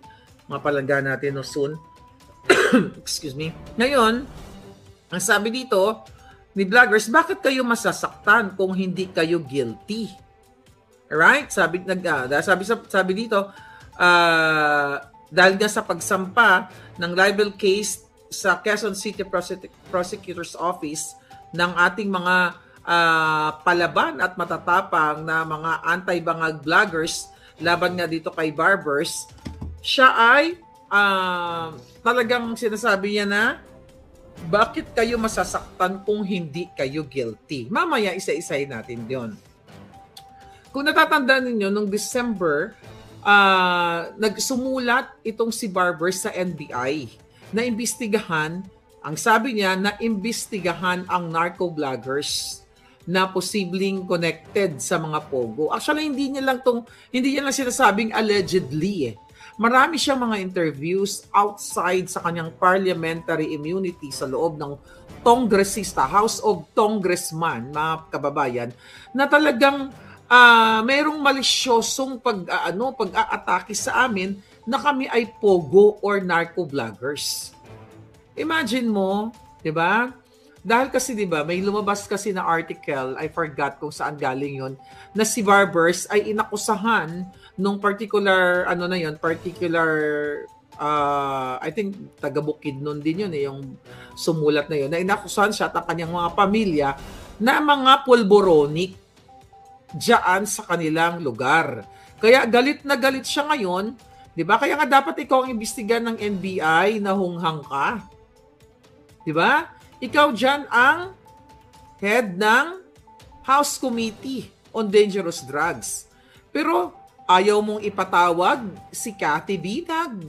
mga palangga natin soon. Excuse me. Ngayon, ang sabi dito ni vloggers, bakit kayo masasaktan kung hindi kayo guilty? Right? Sabi dito, dahil nga sa pagsampa ng libel case sa Quezon City Prosecutor's Office ng ating mga palaban at matatapang na mga anti-bangag vloggers laban nga dito kay Barbers, siya ay talagang sinasabi niya na bakit kayo masasaktan kung hindi kayo guilty? Mamaya isa-isahin natin yon. Kung natatandaan ninyo, nung December, nagsumulat itong si Barbers sa NBI na imbestigahan, ang sabi niya, na imbestigahan ang narco-vloggers na posibleng connected sa mga pogo. Actually, hindi niya lang sinasabing allegedly. Marami siyang mga interviews outside sa kanyang parliamentary immunity sa loob ng Congressista, House of Congressman, mga kababayan, na talagang mayroong malisyosong pag-aatake sa amin na kami ay pogo or narco-vloggers. Imagine mo, 'di ba? Dahil kasi 'di ba, may lumabas kasi na article, I forgot kung saan galing 'yon, na si Barbers ay inakusahan nung particular I think taga Bukidnon din 'yun yung sumulat na 'yon. Na inakusahan siya at ang kanyang mga pamilya na mga pulboronic diyan sa kanilang lugar. Kaya galit na galit siya ngayon, 'di ba? Kaya nga dapat ikaw ang imbestigahan ng NBI na hunghang ka. 'Di ba? Ikaw diyan ang head ng House Committee on Dangerous Drugs. Pero ayaw mong ipatawag si Cathy Binag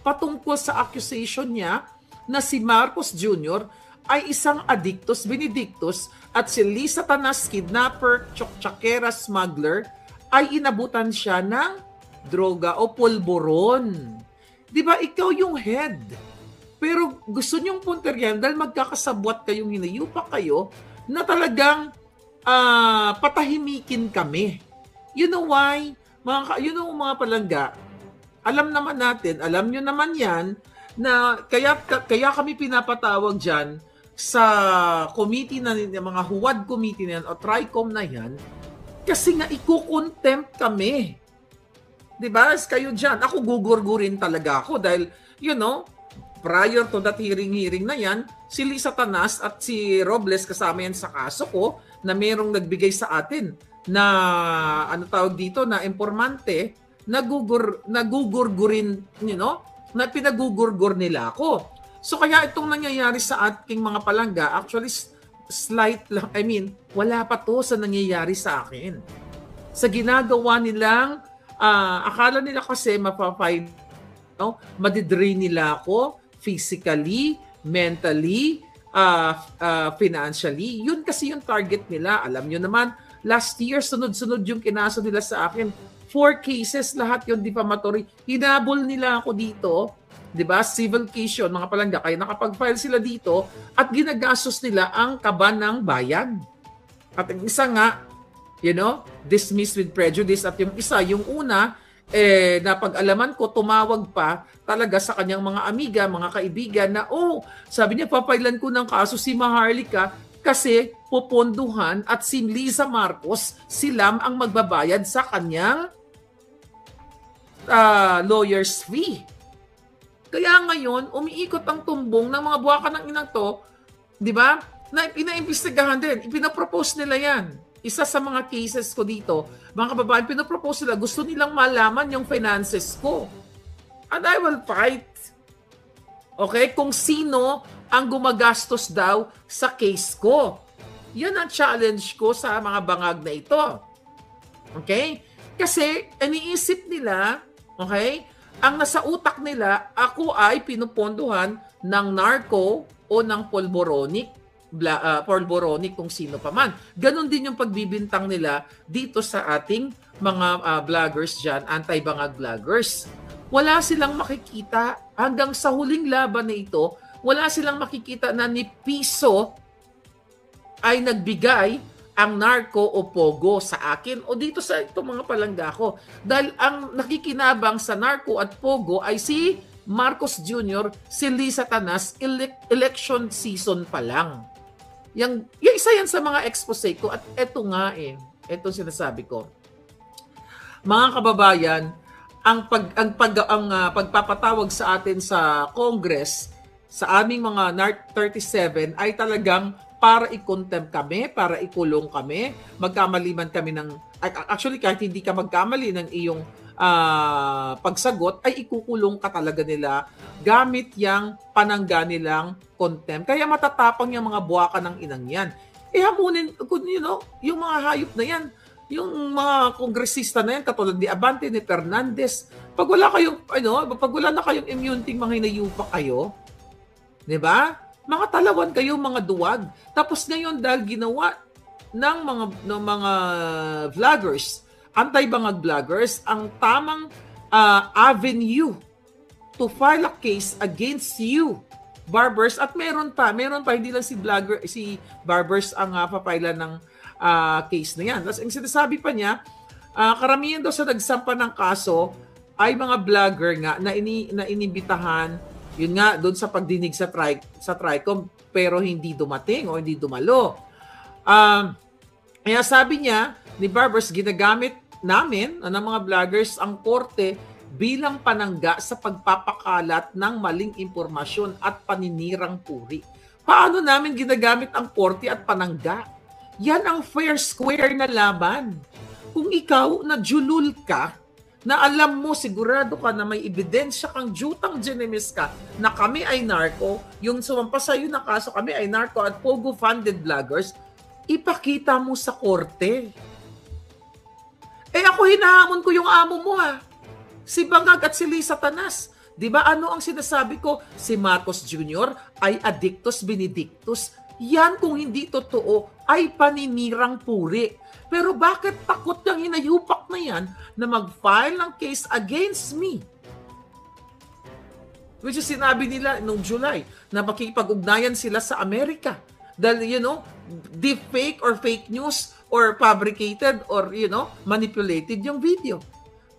patungkol sa accusation niya na si Marcos Jr. ay isang addictus benedictus at si Lisa Tanas, kidnapper, tsakera smuggler, ay inabutan siya ng droga o pulburon. Di ba? Ikaw yung head. Pero gusto niyong punteriyan dahil magkakasabwat kayong hinayupak kayo na talagang patahimikin kami. You know why? Mga palangga, alam naman natin, alam nyo naman yan, na kaya kami pinapatawag dyan sa committee na mga huwad committee na yan o TRICOM na yan kasi nga iko-contempt kami. Diba? Kayo dyan. Ako gugurgurin talaga ako dahil, prior to that hearing na yan, si Lisa Tanas at si Robles kasama yan sa kaso ko na merong nagbigay sa atin na na informante nagugurgurin, na pinagugurgur nila ako. So kaya itong nangyayari sa ating mga palangga, actually slight lang, wala pa to sa nangyayari sa akin. Sa ginagawa nilang, akala nila kasi mapapain, madidrain nila ako physically, mentally, financially. Yun kasi yung target nila. Alam nyo naman, last year, sunod-sunod yung kinaso nila sa akin. 4 cases, lahat yung defamatory. Hinabol nila ako dito. 'Di ba? Civil case yun, mga palangga. Kaya nakapag-file sila dito at ginagastos nila ang kaba ng bayan. At ang isa nga, dismissed with prejudice. At yung isa, yung una, napag-alaman ko, tumawag pa talaga sa kanyang mga amiga, mga kaibigan na, sabi niya, papailan ko ng kaso si Maharlika kasi puponduhan at si Liza Marcos, silam ang magbabayad sa kanyang lawyer's fee. Kaya ngayon, umiikot ang tumbong ng mga buwaka ng inang to, di ba? Na pinaimbestigahan din. Ipinapropose nila yan. Isa sa mga cases ko dito, mga kababayan, pinapropose nila, gusto nilang malaman yung finances ko. And I will fight. Okay? Kung sino ang gumagastos daw sa case ko. Yan ang challenge ko sa mga bangag na ito. Okay? Kasi, iniisip nila, okay, ang nasa utak nila, ako ay pinupondohan ng narco o ng pulboronic kung sino pa man. Ganon din yung pagbibintang nila dito sa ating mga vloggers dyan, anti-bangag vloggers. Wala silang makikita hanggang sa huling laban na ito, wala silang makikita na ni piso ay nagbigay ang narco o pogo sa akin o dito sa itong mga palangga ko. Dahil ang nakikinabang sa narco at pogo ay si Marcos Jr., si Lisa Tanas, election season pa lang. Yung isa yan sa mga expose ko at eto nga etong sinasabi ko. Mga kababayan, ang pagpapatawag sa atin sa Congress sa aming mga NART 37 ay talagang para i-contempt kami, para ikulong kami, magkamali man kami actually kahit hindi ka magkamali ng iyong pagsagot, ay ikukulong ka talaga nila gamit yang panangga nilang contempt. Kaya matatapang yung mga buwaka ng inang yan. Hamunin, yung mga hayop na yan, yung mga kongresista na yan, katulad ni Abante, ni Fernandez, pag wala na kayong immunity, mga hinayupa kayo, di ba? Mga talawan kayo, mga duwag. Tapos ngayon, dahil ginawa ng mga vloggers, anti-bangag vloggers, ang tamang avenue to file a case against you, Barbers, at meron pa, hindi lang si Barbers ang papailan ng case na yan. Tapos ang sinasabi pa niya, karamihan daw sa nagsampa ng kaso ay mga vlogger nga na inibitahan, yun nga, doon sa pagdinig sa TRICOM, pero hindi dumating o hindi dumalo. Kaya sabi niya, ni Barbers, ginagamit namin ng mga vloggers ang korte bilang panangga sa pagpapakalat ng maling impormasyon at paninirang puri. Paano namin ginagamit ang korte at panangga? Yan ang fair square na laban. Kung ikaw na julul ka, na alam mo, sigurado ka na may ebidensya kang jutang genemis ka na kami ay narco, yung sumampa sa'yo na kaso kami ay narco at Pogo-funded vloggers, ipakita mo sa korte. Ako hinahamon ko yung amo mo si Bangag at si Lisa Tanas. Di ba ano ang sinasabi ko? Si Marcos Jr. ay addictus benedictus. Yan kung hindi totoo ay paninirang puri. Pero bakit takot ng hinayupak na yan na mag-file ng case against me? Which is sinabi nila noong July na makikipag-ugnayan sila sa Amerika. Dahil, deep fake or fake news or fabricated or, manipulated yung video.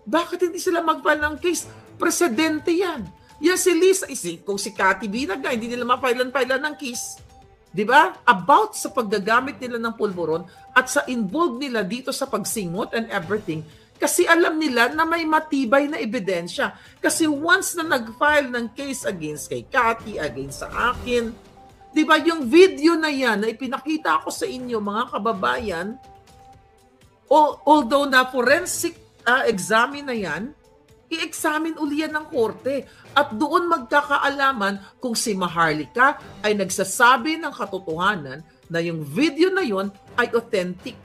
Bakit hindi sila mag-file ng case? Presidente yan. Yan si Lisa, kung si Cathy Binag nga, hindi nila ma-file ng case. Diba? About sa paggagamit nila ng pulburon at sa involved nila dito sa pagsingot and everything kasi alam nila na may matibay na ebidensya. Kasi once na nag-file ng case against kay Cathy, against sa akin, diba yung video na yan na ipinakita ko sa inyo mga kababayan, although na forensic examine na yan, i-examine uli yan ng korte at doon magkakaalaman kung si Maharlika ay nagsasabi ng katotohanan na yung video na yon ay authentic.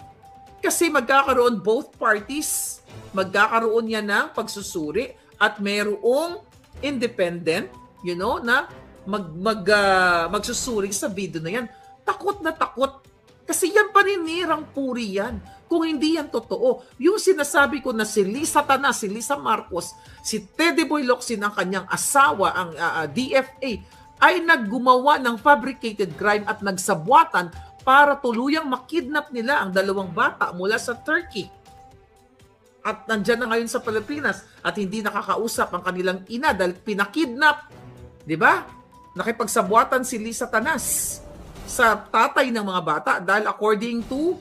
Kasi magkakaroon both parties, magkakaroon yan ng pagsusuri at mayroong independent, na magsusuri sa video na yan. Takot na takot. Kasi yan paninirang puri yan. Kung hindi yan totoo. Yung sinasabi ko na si Lisa Tanas, si Lisa Marcos, si Teddy Boy Locsin ang kanyang asawa, ang DFA, ay naggumawa ng fabricated crime at nagsabwatan para tuluyang makidnap nila ang dalawang bata mula sa Turkey. At nandyan na ngayon sa Pilipinas at hindi nakakausap ang kanilang ina dahil pinakidnap. Diba? Nakipagsabwatan si Lisa Tanas sa tatay ng mga bata dahil according to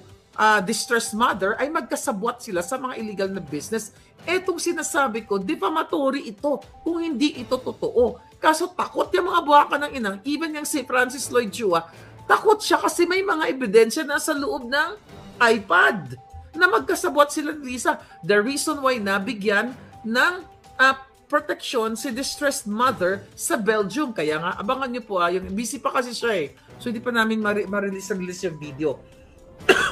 distressed mother ay magkasabwat sila sa mga illegal na business. Etong sinasabi ko, defamatory ito kung hindi ito totoo. Kaso takot yung mga buwaka ng inang, even yung si Francis Lloyd Chua, takot siya kasi may mga ebidensya na sa loob ng iPad na magkasabwat sila ni Lisa. The reason why nabigyan ng protection si distressed mother sa Belgium. Kaya nga, abangan niyo po, yung busy pa kasi siya So hindi pa namin ma-release yung video.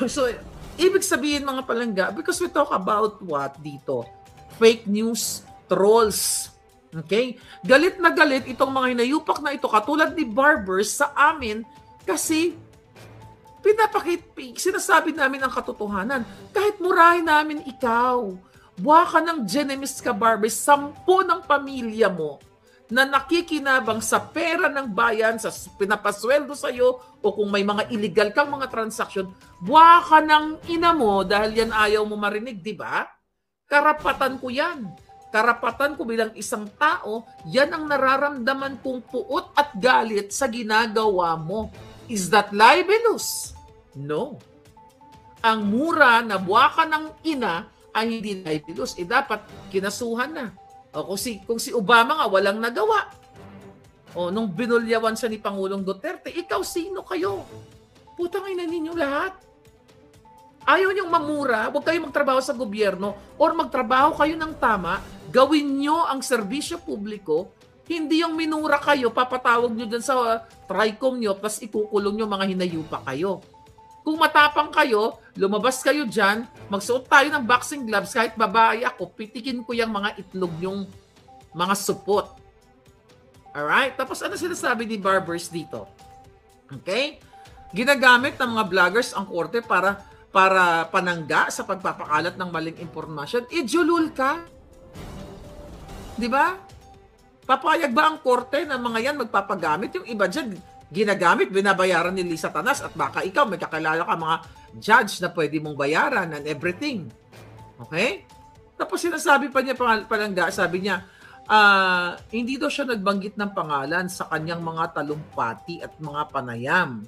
So, ibig sabihin mga palangga, because we talk about what dito? Fake news, trolls. Okay? Galit na galit itong mga hinayupak na ito, katulad ni Barbers sa amin, kasi sinasabi namin ang katotohanan. Kahit murahin namin ikaw, buha ka ng genemis ka, Barbers, 10 ng pamilya mo na nakikinabang sa pera ng bayan, sa pinapasweldo sa'yo, o kung may mga illegal kang mga transaksyon, buha ka ng ina mo dahil yan ayaw mo marinig, di ba? Karapatan ko yan. Karapatan ko bilang isang tao, yan ang nararamdaman kong puot at galit sa ginagawa mo. Is that libelous? No. Ang mura na buha ka ng ina ay hindi libelous. Dapat kinasuhan na. O kung si Obama nga walang nagawa. O nung binulyawan siya ni Pangulong Duterte, ikaw sino kayo? Putang ina ninyo lahat. Ayaw niyong mamura, huwag kayong magtrabaho sa gobyerno or magtrabaho kayo ng tama, gawin niyo ang serbisyo publiko, hindi yung minura kayo, papatawag niyo dyan sa TRICOM niyo, plus ikukulong niyo mga hinayupa kayo. Kung matapang kayo, lumabas kayo dyan, magsuot tayo ng boxing gloves, kahit babae ako, pitikin ko yung mga itlog yung mga supot. Alright? Tapos ano sinasabi ni Barbers dito? Okay? Ginagamit ng mga vloggers ang korte para panangga sa pagpapakalat ng maling impormasyon. Julul ka. Di ba? Papayag ba ang korte na mga yan magpapagamit? Yung iba dyan, ginagamit, binabayaran ni Lisa Tanas at baka ikaw, may kakilala ka mga judge na pwede mong bayaran and everything. Okay? Tapos sinasabi pa niya, palangga, sabi niya, hindi daw siya nagbanggit ng pangalan sa kanyang mga talumpati at mga panayam.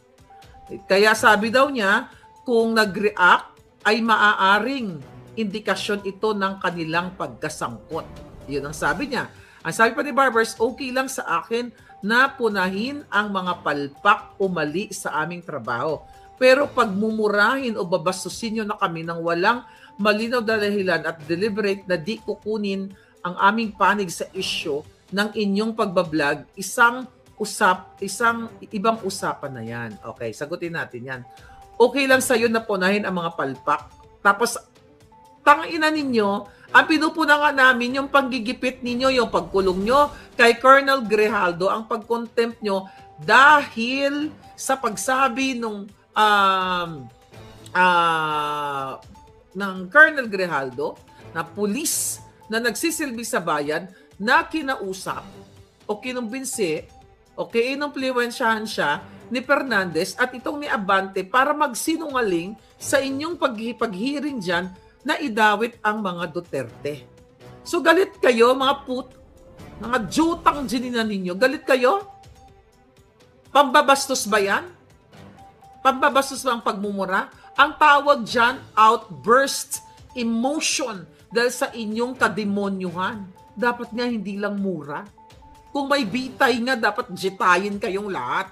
Kaya sabi daw niya, kung nag-react ay maaaring indikasyon ito ng kanilang pagkasangkot. Yun ang sabi niya. Ang sabi pa ni Barbers, okay lang sa akin na punahin ang mga palpak o mali sa aming trabaho. Pero pag mumurahin o babastusin nyo na kami ng walang malinaw na dahilan at deliberate na di kukunin ang aming panig sa issue ng inyong pagbablog, isang ibang usapan na yan. Okay, sagutin natin yan. Okay lang sa'yo na punahin ang mga palpak. Tapos, tangina ninyo, ang pinupuna nga namin yung panggigipit ninyo, yung pagkulong nyo kay Colonel Grijaldo, ang pagcontempt nyo dahil sa pagsabi ng Colonel Grijaldo na pulis na nagsisilbi sa bayan na kinausap o kinumbinsi o kinumpluwensyahan siya ni Fernandez at itong ni Abante para magsinungaling sa inyong paghiring dyan na idawit ang mga Duterte. So galit kayo mga jutang ginina ninyo, galit kayo? Pambabastos ba yan? Pambabastos ba ang pagmumura? Ang tawag dyan, outburst, emotion, dahil sa inyong kademonyuhan. Dapat nga hindi lang mura. Kung may bitay nga, dapat jetayin kayong lahat.